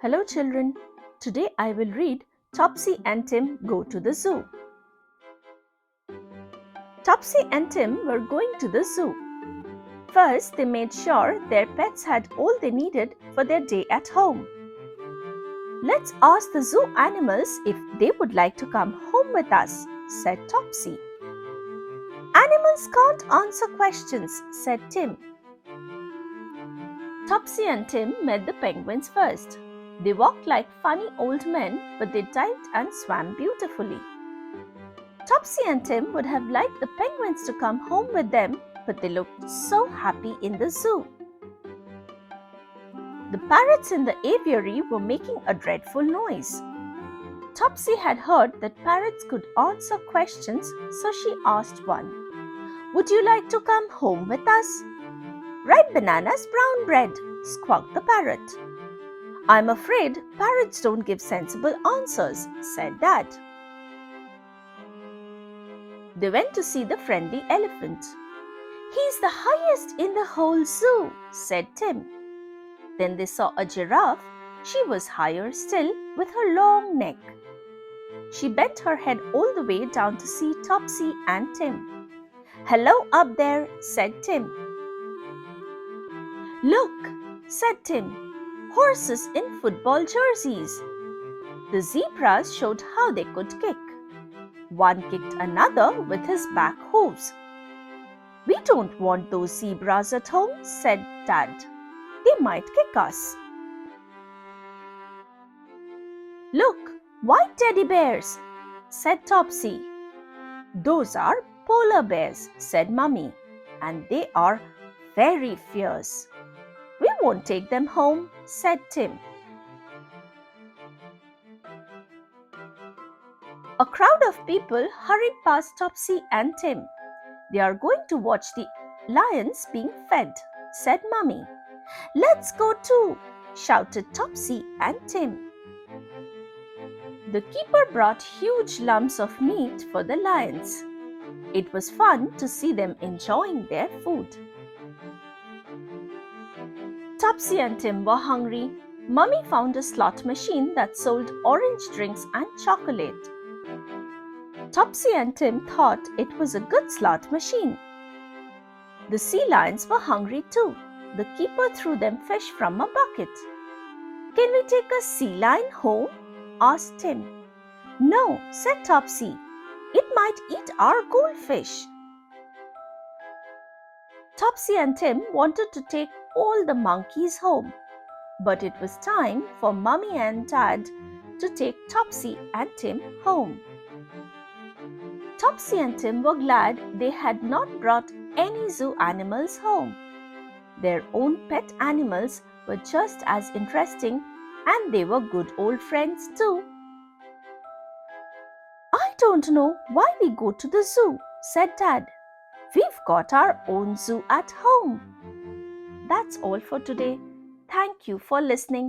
Hello children, today I will read Topsy and Tim Go to the Zoo. Topsy and Tim were going to the zoo. First, they made sure their pets had all they needed for their day at home. Let's ask the zoo animals if they would like to come home with us, said Topsy. Animals can't answer questions, said Tim. Topsy and Tim met the penguins first. They walked like funny old men, but they dived and swam beautifully. Topsy and Tim would have liked the penguins to come home with them, but they looked so happy in the zoo. The parrots in the aviary were making a dreadful noise. Topsy had heard that parrots could answer questions, so she asked one, "Would you like to come home with us?" "Ripe bananas, brown bread," squawked the parrot. "I'm afraid parrots don't give sensible answers," said Dad. They went to see the friendly elephant. "He's the highest in the whole zoo," said Tim. Then they saw a giraffe. She was higher still, with her long neck. She bent her head all the way down to see Topsy and Tim. "Hello up there," said Tim. "Look," said Tim, "horses in football jerseys." The zebras showed how they could kick. One kicked another with his back hooves. "We don't want those zebras at home," said Dad. "They might kick us." "Look, white teddy bears," said Topsy. "Those are polar bears," said Mummy, "and they are very fierce." "We won't take them home," said Tim. A crowd of people hurried past Topsy and Tim. "They are going to watch the lions being fed," said Mummy. "Let's go too," shouted Topsy and Tim. The keeper brought huge lumps of meat for the lions. It was fun to see them enjoying their food. Topsy and Tim were hungry. Mummy found a slot machine that sold orange drinks and chocolate. Topsy and Tim thought it was a good slot machine. The sea lions were hungry too. The keeper threw them fish from a bucket. "Can we take a sea lion home?" asked Tim. "No," said Topsy. "It might eat our goldfish." Topsy and Tim wanted to take all the monkeys home, but it was time for Mummy and Dad to take Topsy and Tim home. Topsy and Tim were glad they had not brought any zoo animals home. Their own pet animals were just as interesting, and they were good old friends too. "I don't know why we go to the zoo," said Dad. "We've got our own zoo at home." That's all for today. Thank you for listening.